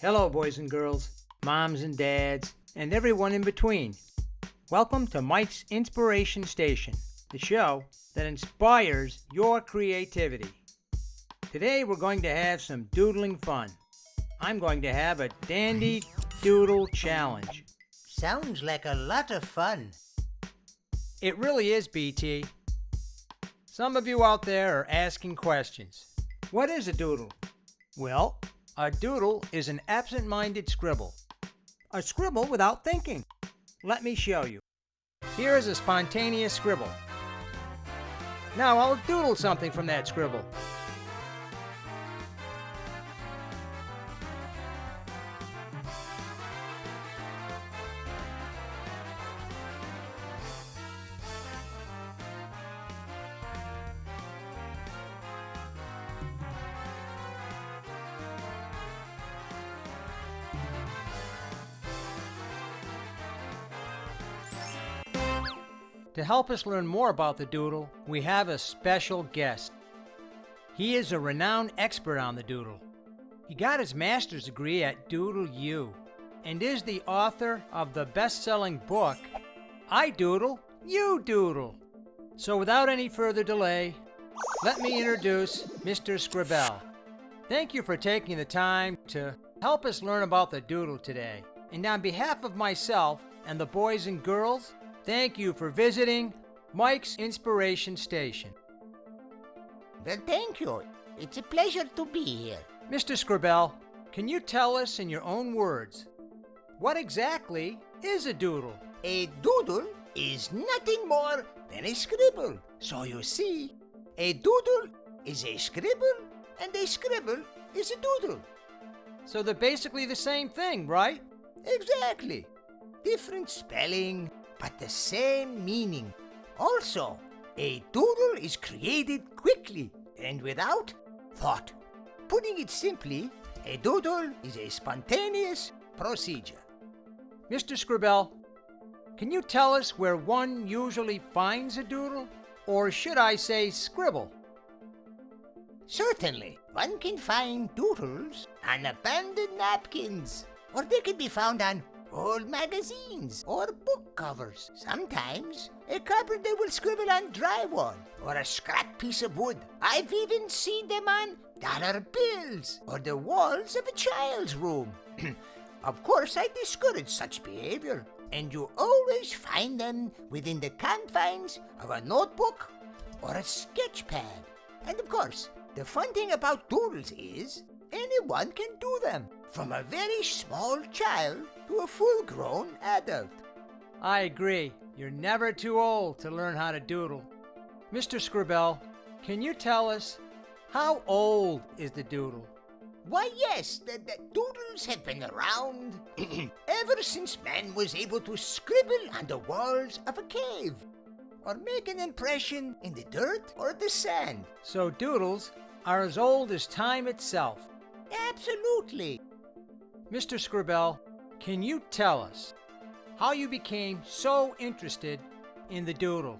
Hello, boys and girls, moms and dads, and everyone in between. Welcome to Mike's Inspiration Station, the show that inspires your creativity. Today we're going to have some doodling fun. I'm going to have a Dandy Doodle challenge. Sounds like a lot of fun. It really is, BT. Some of you out there are asking questions. What is a doodle? Well, a doodle is an absent-minded scribble. A scribble without thinking. Let me show you. Here is a spontaneous scribble. Now I'll doodle something from that scribble. To help us learn more about the doodle, we have a special guest. He is a renowned expert on the doodle. He got his master's degree at Doodle U and is the author of the best-selling book, I Doodle, You Doodle. So without any further delay, let me introduce Mr. Scribbell. Thank you for taking the time to help us learn about the doodle today. And on behalf of myself and the boys and girls, thank you for visiting Mike's Inspiration Station. Well, thank you. It's a pleasure to be here. Mr. Scribbell, can you tell us in your own words, what exactly is a doodle? A doodle is nothing more than a scribble. So you see, a doodle is a scribble, and a scribble is a doodle. So they're basically the same thing, right? Exactly. Different spelling, but the same meaning. Also, a doodle is created quickly and without thought. Putting it simply, a doodle is a spontaneous procedure. Mr. Scribbell, can you tell us where one usually finds a doodle? Or should I say scribble? Certainly, one can find doodles on abandoned napkins, or they can be found on old magazines or book covers. Sometimes a carpenter will scribble on drywall or a scrap piece of wood. I've even seen them on dollar bills or the walls of a child's room. Of course, I discourage such behavior, and you always find them within the confines of a notebook or a sketch pad. And of course, the fun thing about doodles is anyone can do them, from a very small child to a full-grown adult. I agree. You're never too old to learn how to doodle. Mr. Scribbell, can you tell us, how old is the doodle? Why, yes, the doodles have been around ever since man was able to scribble on the walls of a cave or make an impression in the dirt or the sand. So doodles are as old as time itself. Absolutely. Mr. Scribbell, can you tell us how you became so interested in the doodle?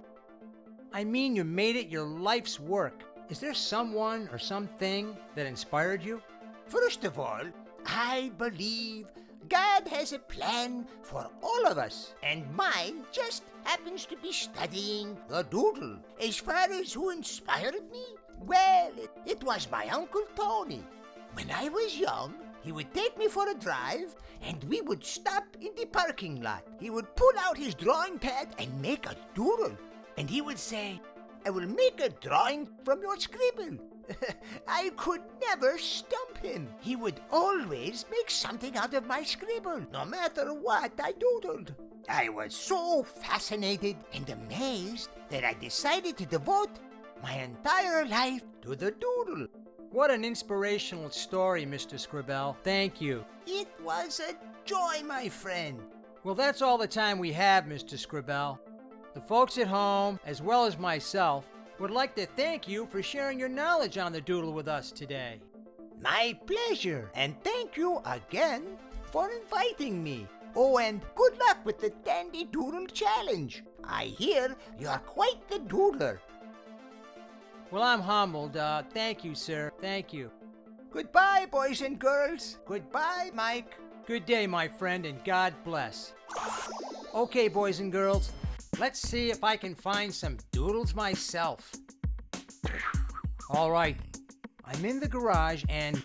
I mean, you made it your life's work. Is there someone or something that inspired you? First of all, I believe God has a plan for all of us, and mine just happens to be studying the doodle. As far as who inspired me, well, it was my Uncle Tony. When I was young, he would take me for a drive, and we would stop in the parking lot. He would pull out his drawing pad and make a doodle. And he would say, "I will make a drawing from your scribble." I could never stump him. He would always make something out of my scribble, no matter what I doodled. I was so fascinated and amazed that I decided to devote my entire life to the doodle. What an inspirational story, Mr. Scribbell. Thank you. It was a joy, my friend. Well, that's all the time we have, Mr. Scribbell. The folks at home, as well as myself, would like to thank you for sharing your knowledge on the doodle with us today. My pleasure, and thank you again for inviting me. Oh, and good luck with the Dandy Doodle Challenge. I hear you're quite the doodler. Well, I'm humbled. Thank you, sir. Thank you. Goodbye, boys and girls. Goodbye, Mike. Good day, my friend, and God bless. Okay, boys and girls, let's see if I can find some doodles myself. All right, I'm in the garage and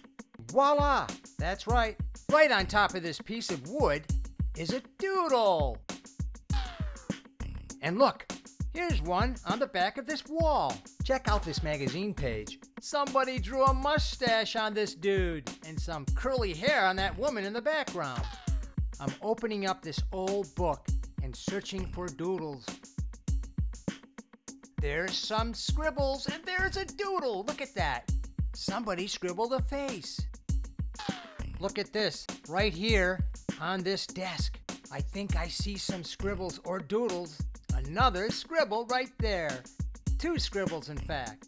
voila, that's right. Right on top of this piece of wood is a doodle. And look, here's one on the back of this wall. Check out this magazine page. Somebody drew a mustache on this dude and some curly hair on that woman in the background. I'm opening up this old book and searching for doodles. There's some scribbles and there's a doodle. Look at that. Somebody scribbled a face. Look at this right here on this desk. I think I see some scribbles or doodles. Another scribble right there. 2 scribbles, in fact.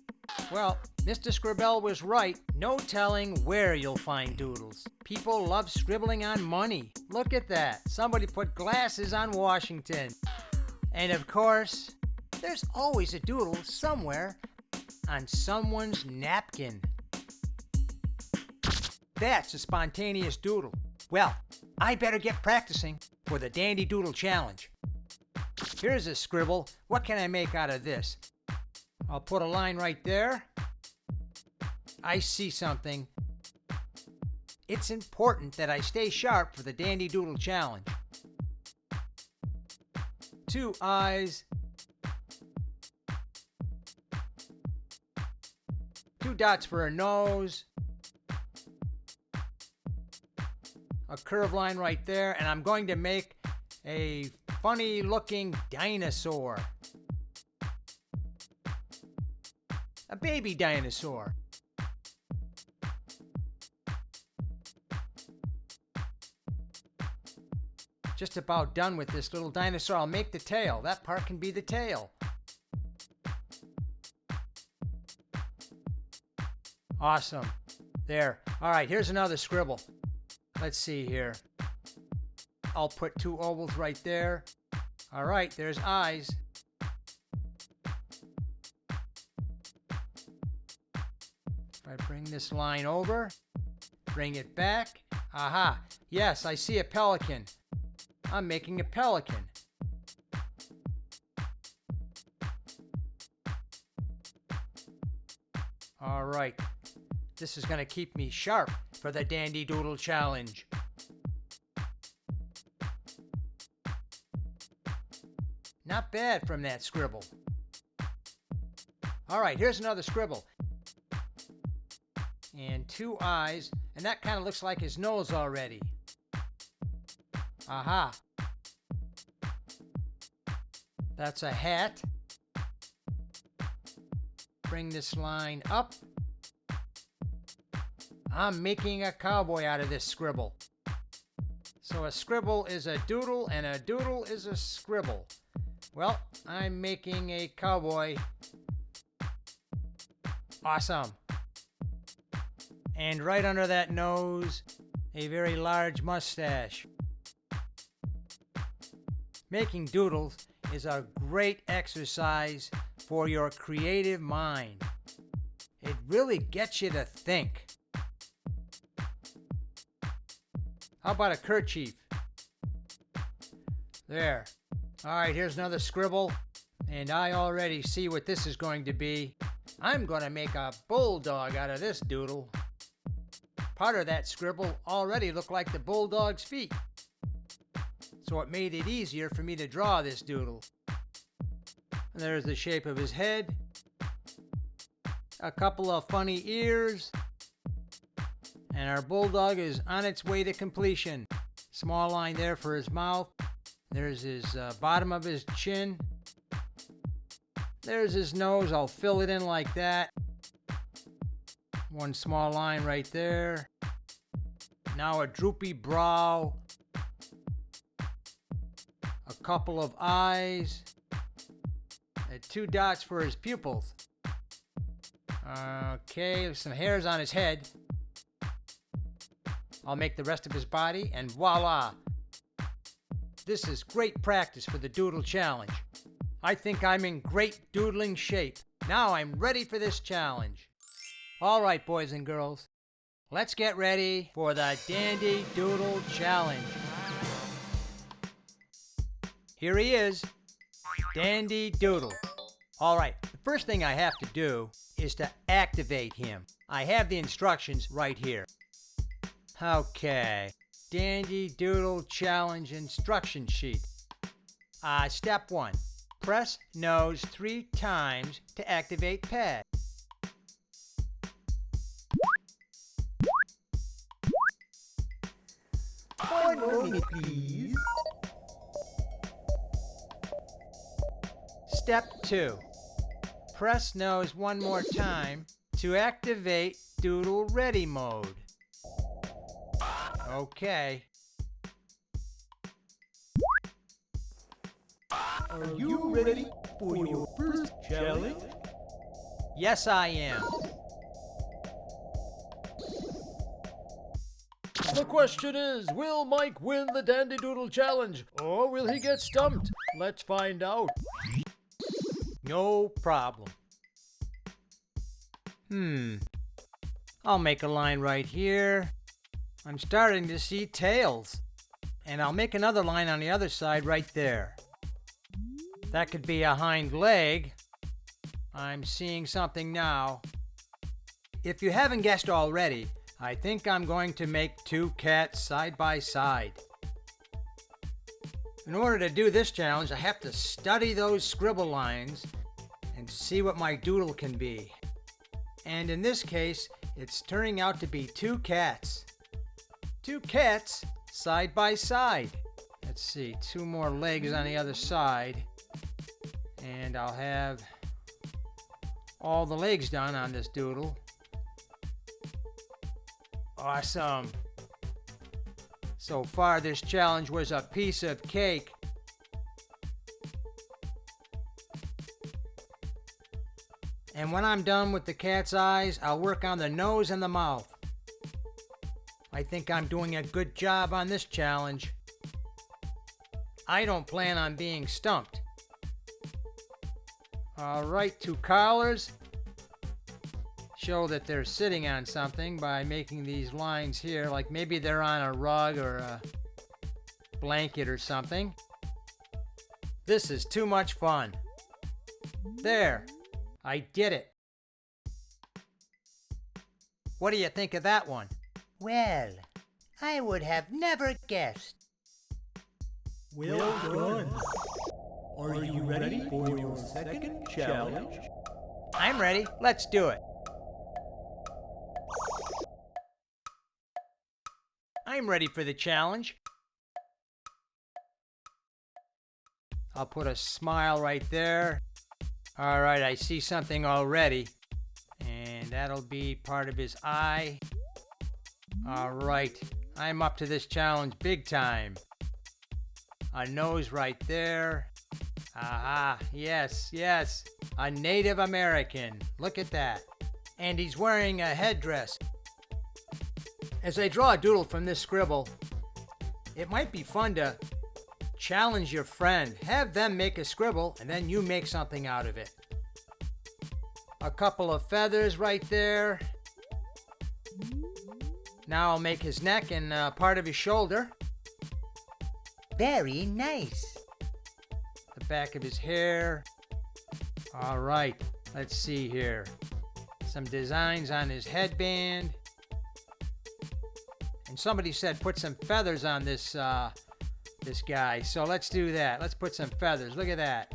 Well, Mr. Scribbell was right. No telling where you'll find doodles. People love scribbling on money. Look at that. Somebody put glasses on Washington. And of course, there's always a doodle somewhere on someone's napkin. That's a spontaneous doodle. Well, I better get practicing for the Dandy Doodle Challenge. Here's a scribble. What can I make out of this? I'll put a line right there. I see something. It's important that I stay sharp for the Dandy Doodle Challenge. 2 eyes. 2 dots for a nose. A curved line right there, and I'm going to make a funny looking dinosaur. A baby dinosaur. Just about done with this little dinosaur. I'll make the tail. That part can be the tail. Awesome. There. All right, here's another scribble. Let's see here. I'll put 2 ovals right there. All right, there's eyes. If I bring this line over, bring it back. Aha, yes, I see a pelican. I'm making a pelican. All right, this is going to keep me sharp for the Dandy Doodle Challenge. Not bad from that scribble. All right, here's another scribble. And 2 eyes, and that kind of looks like his nose already. Aha. That's a hat. Bring this line up. I'm making a cowboy out of this scribble. So a scribble is a doodle and a doodle is a scribble. Well, I'm making a cowboy. Awesome. And right under that nose, a very large mustache. Making doodles is a great exercise for your creative mind. It really gets you to think. How about a kerchief? There. All right, here's another scribble, and I already see what this is going to be. I'm going to make a bulldog out of this doodle. Part of that scribble already looked like the bulldog's feet, so it made it easier for me to draw this doodle. There's the shape of his head, a couple of funny ears, and our bulldog is on its way to completion. Small line there for his mouth. There's his bottom of his chin. There's his nose. I'll fill it in like that. 1 small line right there. Now a droopy brow. A couple of eyes. And 2 dots for his pupils. Okay, some hairs on his head. I'll make the rest of his body, and voila! This is great practice for the Doodle Challenge. I think I'm in great doodling shape. Now I'm ready for this challenge. All right, boys and girls. Let's get ready for the Dandy Doodle Challenge. Here he is, Dandy Doodle. All right, the first thing I have to do is to activate him. I have the instructions right here. Okay, Dandy Doodle Challenge instruction sheet. Step 1, press nose 3 times to activate pad. One moment, please. Step 2, press nose 1 more time to activate Doodle Ready mode. Okay. Are you ready for your first challenge? Yes, I am. The question is, will Mike win the Dandy Doodle Challenge, or will he get stumped? Let's find out. No problem. I'll make a line right here. I'm starting to see tails. And I'll make another line on the other side right there. That could be a hind leg. I'm seeing something now. If you haven't guessed already, I think I'm going to make 2 cats side by side. In order to do this challenge, I have to study those scribble lines and see what my doodle can be. And in this case, it's turning out to be 2 cats. 2 cats side by side. Let's see, 2 more legs on the other side. And I'll have all the legs done on this doodle. Awesome. So far, this challenge was a piece of cake. And when I'm done with the cat's eyes, I'll work on the nose and the mouth. I think I'm doing a good job on this challenge. I don't plan on being stumped. All right, 2 collars. Show that they're sitting on something by making these lines here, like maybe they're on a rug or a blanket or something. This is too much fun. There, I did it. What do you think of that one? Well, I would have never guessed. Well done. Are you ready for your second challenge? I'm ready. Let's do it. I'm ready for the challenge. I'll put a smile right there. All right, I see something already. And that'll be part of his eye. All right, I'm up to this challenge big time. A nose right there. Aha, yes, yes. A Native American. Look at that. And he's wearing a headdress. As I draw a doodle from this scribble, it might be fun to challenge your friend. Have them make a scribble, and then you make something out of it. A couple of feathers right there. Now I'll make his neck and part of his shoulder. Very nice. The back of his hair. All right, let's see here. Some designs on his headband. And somebody said put some feathers on this guy. So let's do that. Let's put some feathers. Look at that.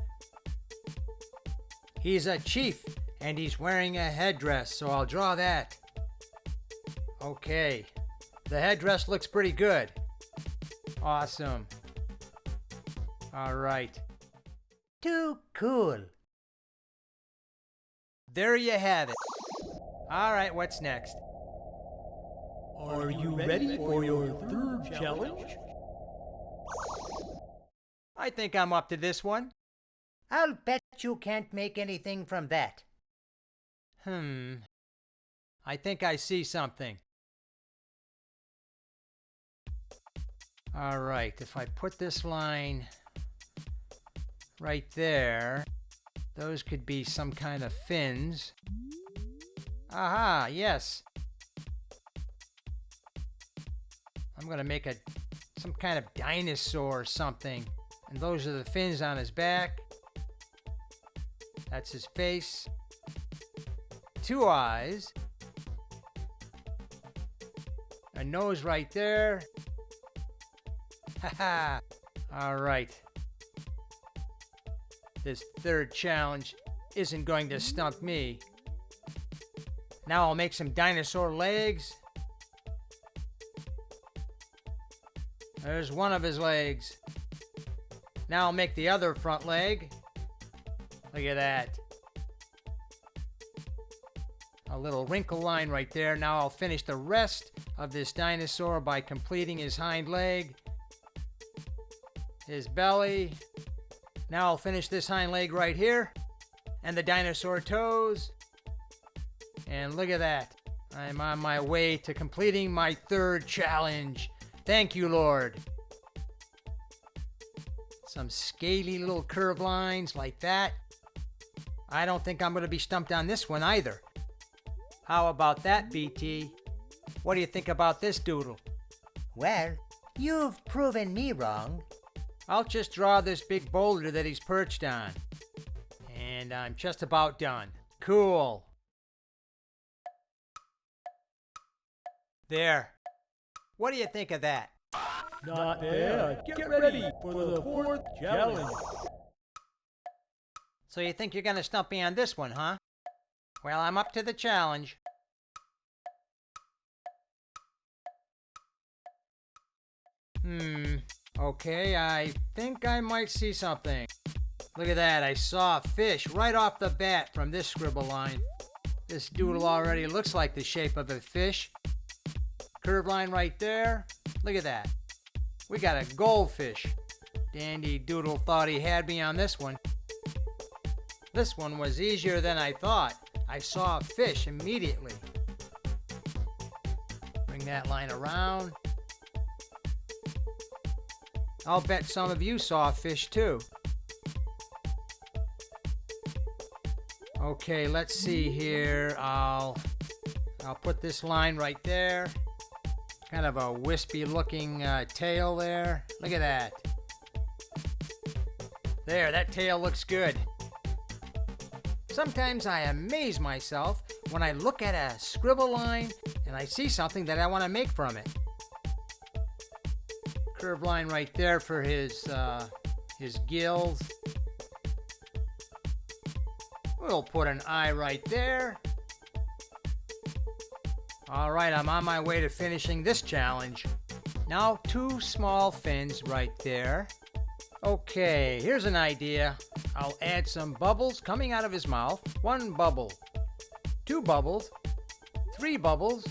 He's a chief and he's wearing a headdress. So I'll draw that. Okay. The headdress looks pretty good. Awesome. All right. Too cool. There you have it. All right, what's next? Are you ready for your third challenge? I think I'm up to this one. I'll bet you can't make anything from that. I think I see something. All right, if I put this line right there, those could be some kind of fins. Aha, yes. I'm gonna make some kind of dinosaur or something. And those are the fins on his back. That's his face. 2 eyes. A nose right there. Haha. All right. This third challenge isn't going to stump me. Now I'll make some dinosaur legs. There's one of his legs. Now I'll make the other front leg. Look at that. A little wrinkle line right there. Now I'll finish the rest of this dinosaur by completing his hind leg, his belly. Now I'll finish this hind leg right here, and the dinosaur toes. And look at that. I'm on my way to completing my third challenge. Thank you, Lord. Some scaly little curved lines like that. I don't think I'm going to be stumped on this one either. How about that, BT? What do you think about this doodle? Well, you've proven me wrong. I'll just draw this big boulder that he's perched on. And I'm just about done. Cool. There. What do you think of that? Not bad. Get ready for the fourth challenge. So you think you're going to stump me on this one, huh? Well, I'm up to the challenge. Okay, I think I might see something. Look at that, I saw a fish right off the bat from this scribble line. This doodle already looks like the shape of a fish. Curved line right there. Look at that. We got a goldfish. Dandy Doodle thought he had me on this one. This one was easier than I thought. I saw a fish immediately. Bring that line around. I'll bet some of you saw a fish too. Okay, let's see here. I'll put this line right there. Kind of a wispy looking tail there. Look at that. There, that tail looks good. Sometimes I amaze myself when I look at a scribble line and I see something that I want to make from it. Curved line right there for his gills. We'll put an eye right there. All right, I'm on my way to finishing this challenge. Now 2 small fins right there. Okay, here's an idea. I'll add some bubbles coming out of his mouth. 1 bubble, 2 bubbles, 3 bubbles,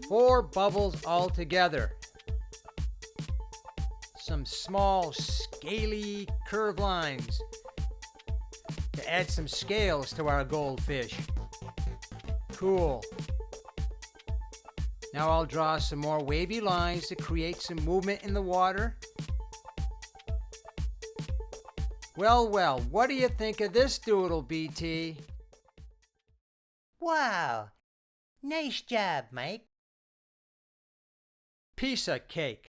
4 bubbles all together. Some small, scaly, curved lines to add some scales to our goldfish. Cool. Now I'll draw some more wavy lines to create some movement in the water. Well, what do you think of this doodle, BT? Wow. Nice job, Mike. Piece of cake.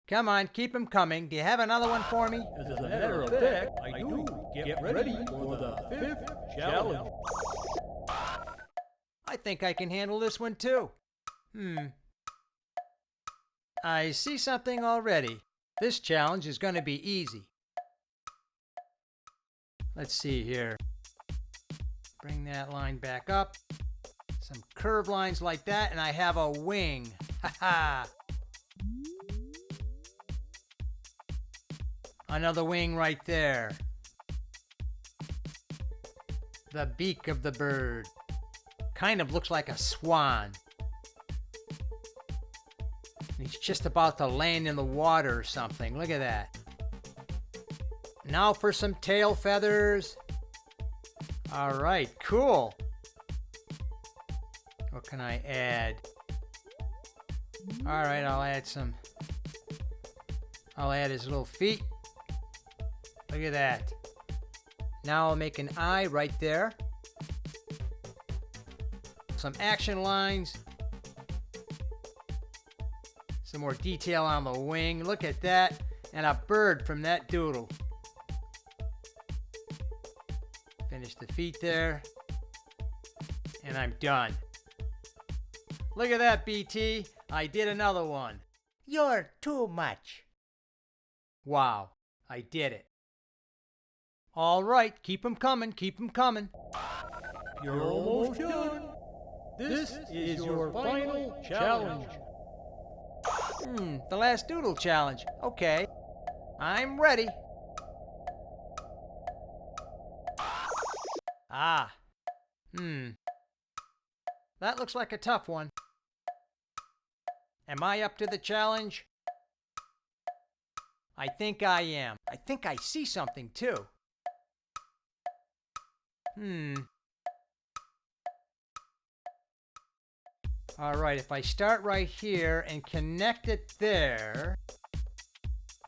Come on, keep 'em coming. Do you have another one for me? As a matter of fact, I do. Get ready for the fifth challenge. I think I can handle this one too. I see something already. This challenge is going to be easy. Let's see here. Bring that line back up. Some curved lines like that, and I have a wing. Ha-ha! Another wing right there. The beak of the bird. Kind of looks like a swan. He's just about to land in the water or something. Look at that. Now for some tail feathers. All right, cool. What can I add? All right, I'll add his little feet. Look at that. Now I'll make an eye right there. Some action lines. Some more detail on the wing. Look at that. And a bird from that doodle. Finish the feet there. And I'm done. Look at that, BT. I did another one. You're too much. Wow, I did it. All right, keep 'em coming, keep 'em coming. You're almost done. This is your final challenge. The last doodle challenge. Okay, I'm ready. Ah, that looks like a tough one. Am I up to the challenge? I think I am. I think I see something too. All right, if I start right here and connect it there,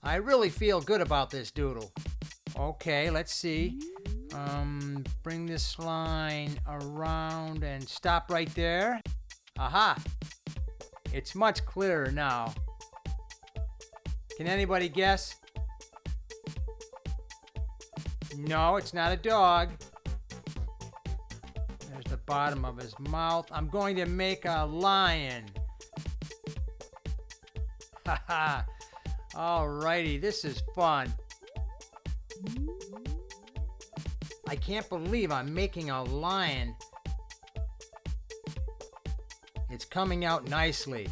I really feel good about this doodle. Okay, let's see. Bring this line around and stop right there. Aha! It's much clearer now. Can anybody guess? No, it's not a dog. There's the bottom of his mouth. I'm going to make a lion. Haha. Alrighty, this is fun. I can't believe I'm making a lion. It's coming out nicely.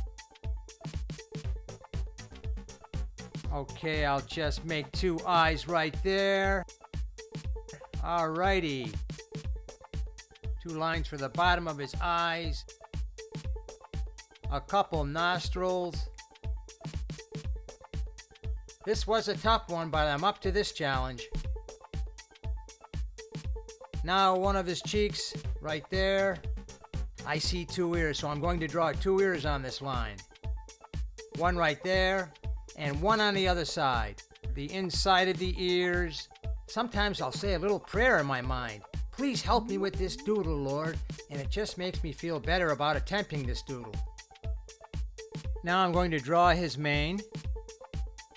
Okay, I'll just make 2 eyes right there. Alrighty. 2 lines for the bottom of his eyes. A couple nostrils. This was a tough one, but I'm up to this challenge. Now one of his cheeks right there. I see 2 ears, so I'm going to draw 2 ears on this line. One right there, and one on the other side. The inside of the ears. Sometimes I'll say a little prayer in my mind. Please help me with this doodle, Lord. And it just makes me feel better about attempting this doodle. Now I'm going to draw his mane.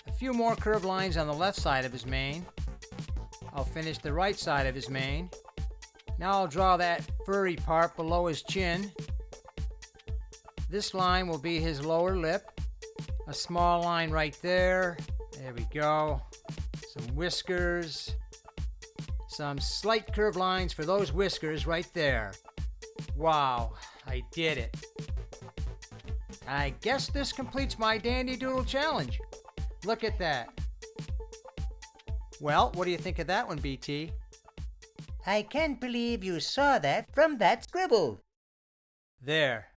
A few more curved lines on the left side of his mane. I'll finish the right side of his mane. Now I'll draw that furry part below his chin. This line will be his lower lip. A small line right there. There we go. Some whiskers. Some slight curved lines for those whiskers right there. Wow, I did it. I guess this completes my Dandy Doodle challenge. Look at that. Well, what do you think of that one, BT? I can't believe you saw that from that scribble. There.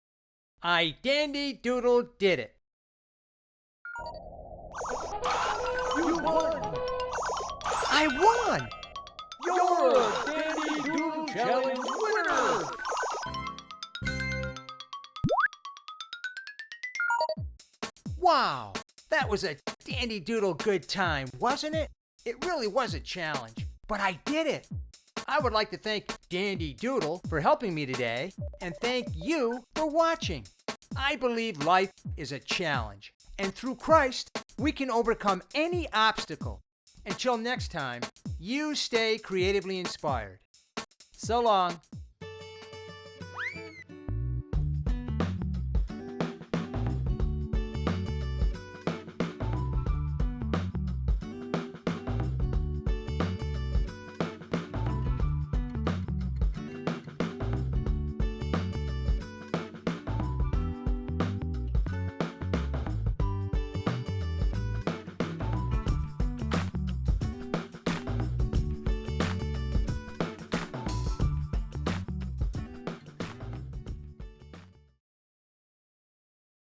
I Dandy Doodle did it. You won! I won! You're a Dandy Doodle Challenge winner! Wow! That was a Dandy Doodle good time, wasn't it? It really was a challenge, but I did it. I would like to thank Dandy Doodle for helping me today, and thank you for watching. I believe life is a challenge, and through Christ, we can overcome any obstacle. Until next time, you stay creatively inspired. So long.